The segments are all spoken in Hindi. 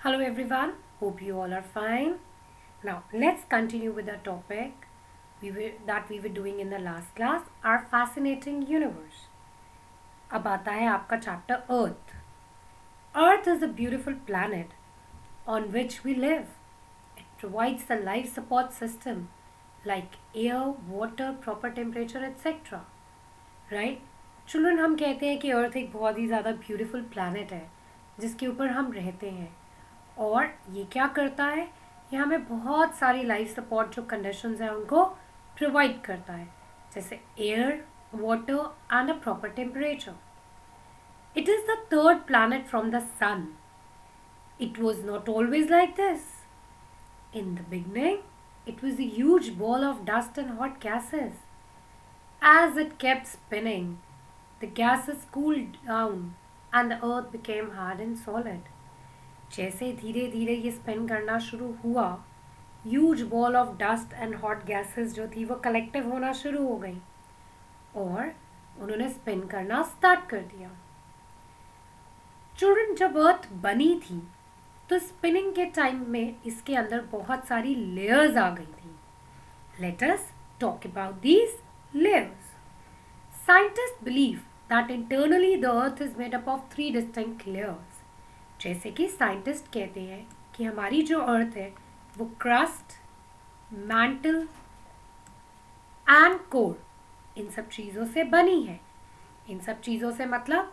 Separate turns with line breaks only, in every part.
Hello everyone, hope you all are fine. Now let's continue with the topic that we were doing in the last class, our fascinating universe. अब आता है आपका chapter Earth. Earth is a beautiful planet on which we live. It provides the life support system like air, water, proper temperature, etc. Right? Children, हम कहते हैं कि अर्थ एक बहुत ही ज़्यादा ब्यूटीफुल प्लानट है जिसके ऊपर हम रहते हैं और ये क्या करता है, ये हमें बहुत सारी लाइफ सपोर्ट जो कंडीशंस हैं उनको प्रोवाइड करता है, जैसे air, water and a proper temperature. It is the third planet from the sun. It was not always like this. In the beginning it was a huge ball of dust and hot gases. As it kept spinning, the gases cooled down and the earth became hard and solid. जैसे धीरे धीरे ये स्पिन करना शुरू हुआ, huge ball of dust and hot gases जो थी वो कलेक्टिव होना शुरू हो गई और उन्होंने स्पिन करना स्टार्ट कर दिया. चिल्ड्रन, जब अर्थ बनी थी तो स्पिनिंग के टाइम में इसके अंदर बहुत सारी लेयर्स आ गई थी. Let us talk about these layers. Scientist believe that internally the earth is made up of 3 distinct layers. जैसे कि साइंटिस्ट कहते हैं कि हमारी जो अर्थ है वो क्रस्ट, मैंटल एंड कोर, इन सब चीज़ों से बनी है. इन सब चीज़ों से मतलब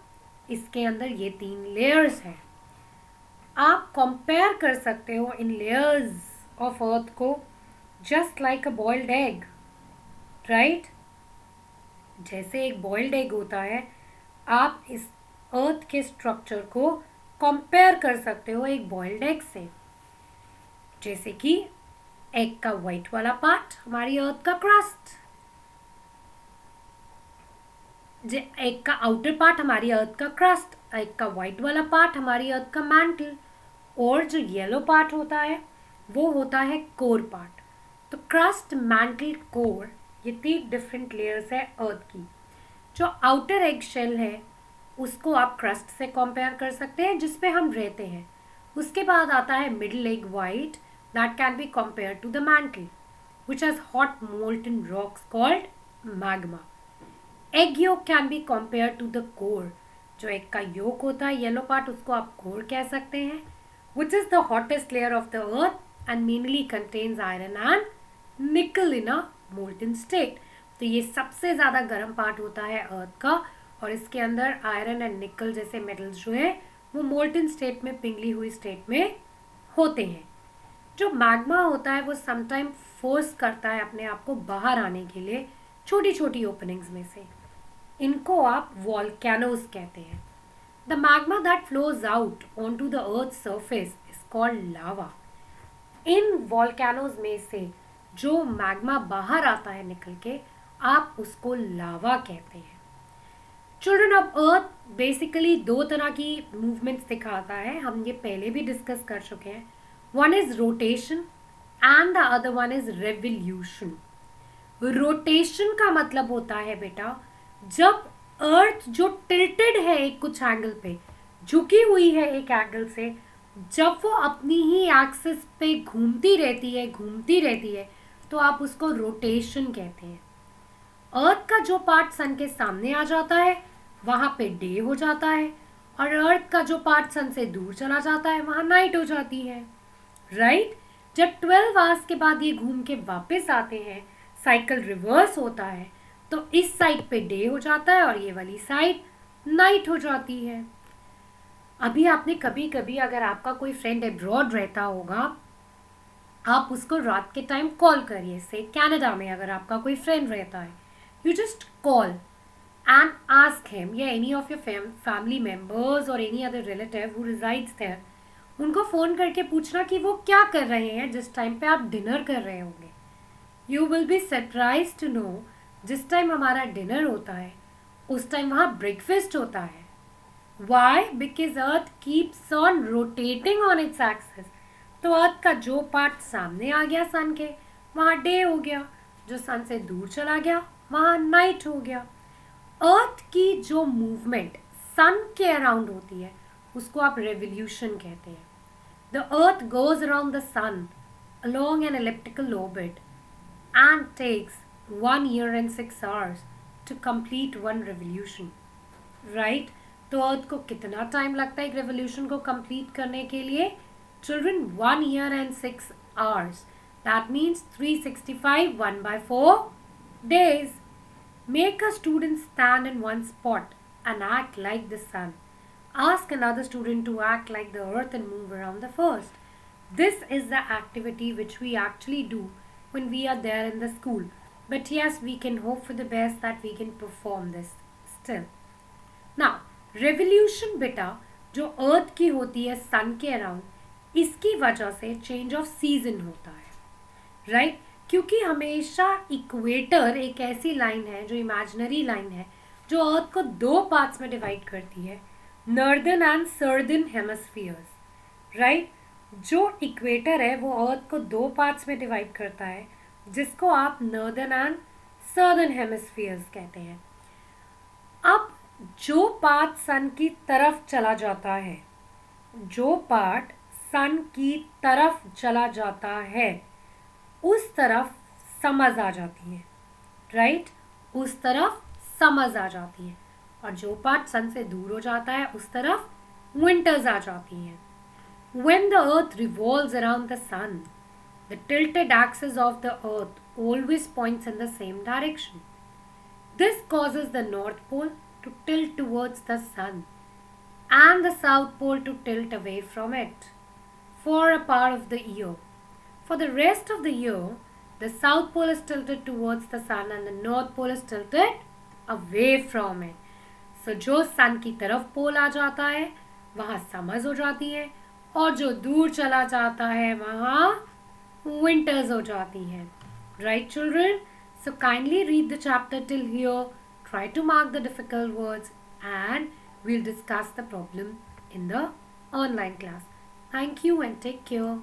इसके अंदर ये 3 लेयर्स हैं. आप कंपेयर कर सकते हो इन लेयर्स ऑफ अर्थ को जस्ट लाइक अ बॉइल्ड एग, राइट. जैसे एक बॉइल्ड एग होता है, आप इस अर्थ के स्ट्रक्चर को कंपेयर कर सकते हो एक बॉइल्ड एग से. जैसे कि एग का वाइट वाला पार्ट हमारी अर्थ का क्रस्ट, एग का आउटर पार्ट हमारी अर्थ का क्रस्ट, एग का वाइट वाला पार्ट हमारी अर्थ का मैंटल, और जो येलो पार्ट होता है वो होता है कोर पार्ट. तो क्रस्ट, मैंटल, कोर, ये 3 डिफरेंट लेयर्स है अर्थ की. जो आउटर एग शेल है उसको आप क्रस्ट से कंपेयर कर सकते हैं जिस पे हम रहते हैं. उसके बाद आता है middle egg white, that can be compare to the mantle which has hot molten rocks called magma. Egg yolk can be compare to the core. जो एग का योक होता है, येलो पार्ट, उसको आप कोर कह सकते हैं, which is the hottest layer of the earth and mainly contains iron and निकल इन अ मोल्टन स्टेट. तो ये सबसे ज़्यादा गर्म पार्ट होता है अर्थ का और इसके अंदर आयरन एंड निकल जैसे मेटल्स जो है वो मोल्टन स्टेट में, पिघली हुई स्टेट में होते हैं. जो मैग्मा होता है वो समटाइम फोर्स करता है अपने आप को बाहर आने के लिए छोटी छोटी ओपनिंग्स में से. इनको आप वॉल्केनोज कहते हैं. The magma that flows out on to the earth surface is called lava. इन वॉल्केनोज में से जो मैग्मा बाहर आता है निकल के, आप उसको लावा कहते हैं. चिल्ड्रन, अब अर्थ बेसिकली 2 तरह की मूवमेंट्स दिखाता है, हम ये पहले भी डिस्कस कर चुके हैं. One is rotation and the other one is revolution. Rotation का मतलब होता है बेटा, जब अर्थ जो टिल्टेड है एक कुछ एंगल पे, झुकी हुई है एक एंगल से, जब वो अपनी ही एक्सिस पे घूमती रहती है तो आप उसको रोटेशन कहते हैं. अर्थ का जो पार्ट सन के सामने आ जाता है वहाँ पे डे हो जाता है और अर्थ का जो पार्ट सन से दूर चला जाता है वहाँ नाइट हो जाती है, राइट. जब 12 आवर्स के बाद ये घूम के वापस आते हैं, साइकिल रिवर्स होता है, तो इस साइड पे डे हो जाता है और ये वाली साइड नाइट हो जाती है. अभी आपने कभी कभी, अगर आपका कोई फ्रेंड अब्रॉड रहता होगा, आप उसको रात के टाइम कॉल करिए. से कनाडा में अगर आपका कोई फ्रेंड रहता है, you just call and ask him या any of your family members और any other relative who resides there, उनको फ़ोन करके पूछना कि वो क्या कर रहे हैं जिस टाइम पे आप डिनर कर रहे होंगे. You will be surprise to know जिस टाइम हमारा डिनर होता है उस टाइम वहाँ ब्रेकफास्ट होता है. Why? Because earth keeps on rotating on its axis. तो अर्थ का जो पार्ट सामने आ गया सन के, वहाँ डे हो गया, जो सन से दूर चला गया वहाँ नाइट हो गया. अर्थ की जो मूवमेंट सन के अराउंड होती है उसको आप रेवोल्यूशन कहते हैं. The Earth goes around the Sun along an elliptical orbit and takes 1 year and 6 hours to complete one revolution. Right? तो अर्थ को कितना टाइम लगता है एक रेवोल्यूशन को कंप्लीट करने के लिए? Children 1 year and 6 hours. That means 365 1/4 days. Make a student stand in one spot and act like the sun. Ask another student to act like the earth and move around the first. This is the activity which we actually do when we are there in the school. But yes, we can hope for the best that we can perform this still. Now, revolution बेटा जो अर्थ की होती है सन के अराउंड, इसकी वजह से चेंज ऑफ सीजन होता है, राइट? क्योंकि हमेशा इक्वेटर एक ऐसी लाइन है जो इमेजिनरी लाइन है जो अर्थ को दो पार्ट्स में डिवाइड करती है, northern and southern hemispheres, right? जो इक्वेटर है वो अर्थ को दो पार्ट्स में डिवाइड करता है, जिसको आप नॉर्दर्न एंड सर्दर्न हेमिस्फीयर्स कहते हैं. अब जो पार्ट सन की तरफ चला जाता है, जो पार्ट सन की तरफ चला जाता है, उस तरफ समझ आ जाती है, राइट? उस तरफ समझ आ जाती है. और जो पार्ट सन से दूर हो जाता है उस तरफ विंटर्स आ जाती हैं. When the earth revolves around the sun, the tilted axis of the earth always points in the same direction. This causes the North Pole to tilt towards the sun and the South Pole to tilt away from it for a part of the year. For the rest of the year, the South Pole is tilted towards the sun and the North Pole is tilted away from it. So जो sun की तरफ पोल आ जाता है वहाँ समर्स हो जाती है, और जो दूर चला जाता है वहाँ विंटर्स हो जाती हैं. Right, children? So kindly read the chapter till here. Try to mark the difficult words and we'll discuss the problem in the online class. Thank you and take care.